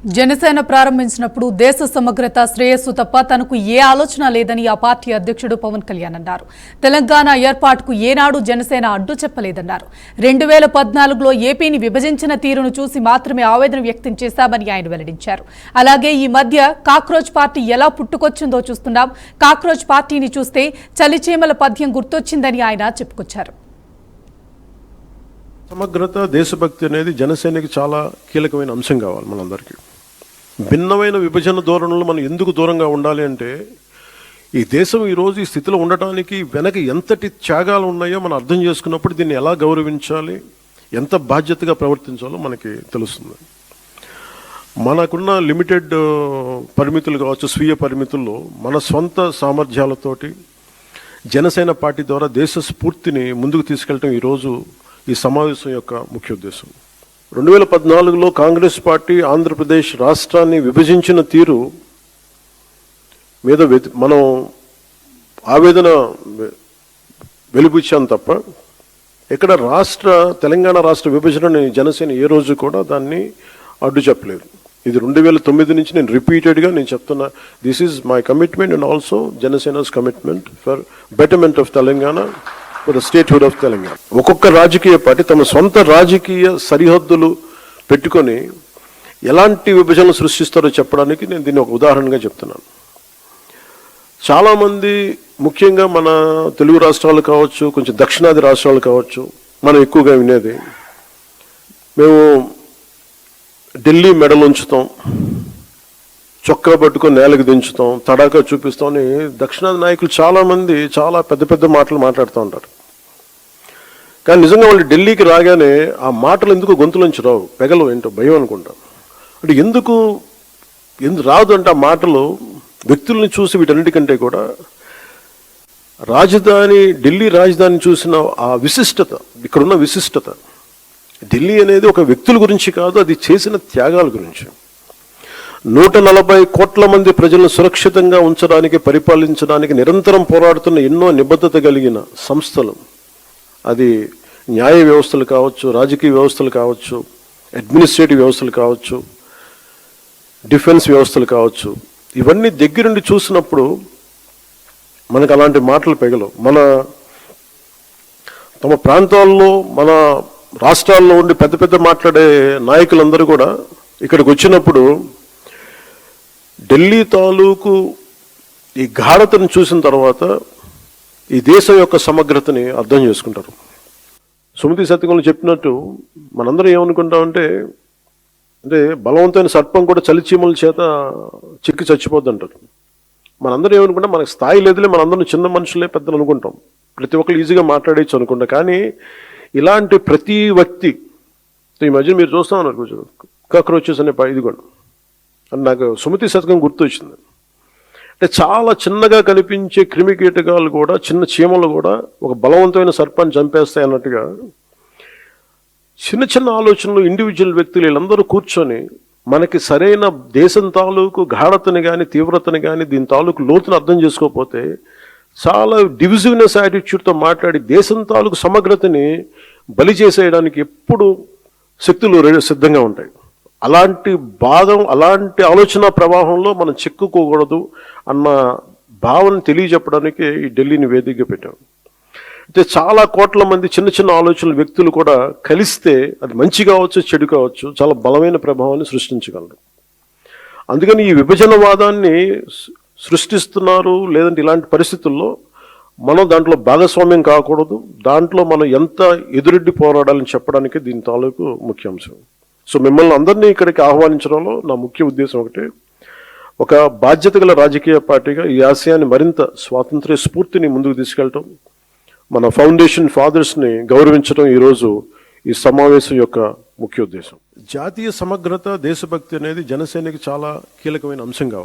జనసేన ప్రారంభించినప్పుడు దేశ సమగ్రత శ్రేయస్సు తప్ప తనకు ఏ ఆలోచన లేదని ఆ పార్టీ అధ్యక్షుడు పవన్ కళ్యాణ్ అన్నారు. తెలంగాణ ఏర్పాటుకు ఏనాడు జనసేన అడ్డు చెప్పలేదన్నారు. 2014లో ఏపీని విభజించిన తీరును చూసి మాత్రమే ఆవేదన వ్యక్తం చేశామని ఆయన వెల్లడించారు. అలాగే ఈ మధ్య కాక్రోచ్ పార్టీ ఎలా పుట్టుకొచ్చిందో చూస్తున్నాం. కాక్రోచ్ పార్టీని చూస్తే చలిచీమల పద్యం గుర్తొచ్చిందని ఆయన చెప్పుకొచ్చారు. సమగ్రత దేశభక్తి అనేది జనసేనకి చాలా కీలకమైన అంశం కావాలి. మనందరికీ భిన్నమైన విభజన ధోరణులు మనం ఎందుకు దూరంగా ఉండాలి అంటే, ఈ దేశం ఈరోజు ఈ స్థితిలో ఉండటానికి వెనక ఎంతటి త్యాగాలు ఉన్నాయో మనం అర్థం చేసుకున్నప్పుడు దీన్ని ఎలా గౌరవించాలి, ఎంత బాధ్యతగా ప్రవర్తించాలో మనకి తెలుస్తుంది. మనకున్న లిమిటెడ్ పరిమితులు కావచ్చు, స్వీయ పరిమితుల్లో మన సొంత సామర్థ్యాలతోటి జనసేన పార్టీ ద్వారా దేశ స్ఫూర్తిని ముందుకు తీసుకెళ్ళటం ఈరోజు ఈ సమావేశం యొక్క ముఖ్య ఉద్దేశం. 2014లో కాంగ్రెస్ పార్టీ ఆంధ్రప్రదేశ్ రాష్ట్రాన్ని విభజించిన తీరు మీద మనం ఆవేదన వెలిబుచ్చాం తప్ప ఇక్కడ తెలంగాణ రాష్ట్ర విభజనని జనసేన ఏ రోజు కూడా దాన్ని అడ్డు చెప్పలేదు. ఇది 2009 నుంచి నేను రిపీటెడ్గా చెప్తున్నా, this is my commitment and also Janasena's commitment for betterment of Telangana, for the statehood of Telangana. ఒక్కొక్క రాజకీయ పార్టీ తమ సొంత రాజకీయ సరిహద్దులు పెట్టుకొని ఎలాంటి విభజనలు సృష్టిస్తారో చెప్పడానికి నేను దీన్ని ఒక ఉదాహరణగా చెప్తున్నాను. చాలామంది ముఖ్యంగా మన తెలుగు రాష్ట్రాలు కావచ్చు, కొంచెం దక్షిణాది రాష్ట్రాలు కావచ్చు, మనం ఎక్కువగా వినేది, మేము ఢిల్లీ మెడలు ఉంచుతాం, చొక్కా పట్టుకొని నేలకు దించుతాం, తడాకా చూపిస్తాం అని దక్షిణాది నాయకులు చాలామంది చాలా పెద్ద పెద్ద మాటలు మాట్లాడుతూ ఉంటారు. కానీ నిజంగా వాళ్ళు ఢిల్లీకి రాగానే ఆ మాటలు ఎందుకు గొంతులోంచి రావు, పెగలు ఏంటో భయం అనుకుంటాం. అంటే ఎందుకు రాదు అంటే ఆ మాటలు వ్యక్తుల్ని చూసి వీటన్నిటికంటే కూడా ఢిల్లీ రాజధాని చూసిన ఆ విశిష్టత, ఇక్కడున్న విశిష్టత, ఢిల్లీ అనేది ఒక వ్యక్తుల గురించి కాదు, అది చేసిన త్యాగాల గురించి. 140 కోట్ల మంది ప్రజలను సురక్షితంగా ఉంచడానికి, పరిపాలించడానికి నిరంతరం పోరాడుతున్న ఎన్నో నిబద్ధత కలిగిన సంస్థలు, అది న్యాయ వ్యవస్థలు కావచ్చు, రాజకీయ వ్యవస్థలు కావచ్చు, అడ్మినిస్ట్రేటివ్ వ్యవస్థలు కావచ్చు, డిఫెన్స్ వ్యవస్థలు కావచ్చు, ఇవన్నీ దగ్గరుండి చూసినప్పుడు మనకు అలాంటి మాటలు పెగలవు. తమ ప్రాంతాల్లో, మన రాష్ట్రాల్లో ఉండి పెద్ద పెద్ద మాట్లాడే నాయకులందరూ కూడా ఇక్కడికి వచ్చినప్పుడు ఢిల్లీ తాలూకు ఈ గాఢతను చూసిన తర్వాత ఈ దేశం యొక్క సమగ్రతని అర్థం చేసుకుంటారు. సుమతి శతకంలో చెప్పినట్టు మనందరం ఏమనుకుంటామంటే, బలవంతమైన సర్పం కూడా చలిచీమల చేత చిక్కి చచ్చిపోద్ది అంటారు. మనందరం ఏమనుకుంటాం, మనకు స్థాయి లేదులే, మనందరం చిన్న మనుషులే పెద్దలు అనుకుంటాం, ప్రతి ఒక్కరు ఈజీగా మాట్లాడేయచ్చు అనుకుంటాం. కానీ ఇలాంటి ప్రతి వ్యక్తి, ఈ మధ్య మీరు చూస్తా ఉన్నారు కొంచెం కాక్రోచెస్ అనే ఇదిగోండి అని నాకు సుమతి శతకం గుర్తొచ్చింది. అంటే చాలా చిన్నగా కనిపించే క్రిమి కీటకాలు కూడా, చిన్న చీమలు కూడా ఒక బలవంతమైన సర్పాన్ని చంపేస్తాయి అన్నట్టుగా చిన్న చిన్న ఆలోచనలు ఇండివిజువల్ వ్యక్తులు వీళ్ళందరూ కూర్చొని మనకి సరైన దేశం తాలూకు గాఢతని కానీ, తీవ్రతని కానీ, దీని తాలూకు లోతును అర్థం చేసుకోకపోతే చాలా డివిజివ్నెస్ యాటిట్యూడ్తో మాట్లాడి దేశం తాలూకు సమగ్రతని బలి చేసేయడానికి ఎప్పుడు శక్తులు సిద్ధంగా ఉంటాయి. అలాంటి ఆలోచన ప్రవాహంలో మనం చిక్కుకోకూడదు అన్న భావన తెలియజెప్పడానికి ఈ ఢిల్లీని వేదికగా పెట్టాం. అయితే చాలా కోట్ల మంది చిన్న చిన్న ఆలోచనల వ్యక్తులు కూడా కలిస్తే అది మంచి కావచ్చు, చెడు కావచ్చు, చాలా బలమైన ప్రభావాన్ని సృష్టించగలరు. అందుకని ఈ విభజనవాదాన్ని సృష్టిస్తున్నారు, లేదంటే ఇలాంటి పరిస్థితుల్లో మనం దాంట్లో భాగస్వామ్యం కాకూడదు, దాంట్లో మనం ఎంత ఎదురెడ్డి పోరాడాలని చెప్పడానికి దీని తాలూకు ముఖ్యాంశం. సో మిమ్మల్ని అందరినీ ఇక్కడికి ఆహ్వానించడంలో నా ముఖ్య ఉద్దేశం ఒకటి, ఒక బాధ్యత గల రాజకీయ పార్టీగా ఈ ఆశయాన్ని మరింత స్వాతంత్ర్య స్ఫూర్తిని ముందుకు తీసుకెళ్ళటం, మన ఫౌండేషన్ ఫాదర్స్ని గౌరవించడం ఈరోజు ఈ సమావేశం యొక్క ముఖ్య ఉద్దేశం. జాతీయ సమగ్రత దేశభక్తి అనేది జనసేనకి చాలా కీలకమైన అంశం కావాలి.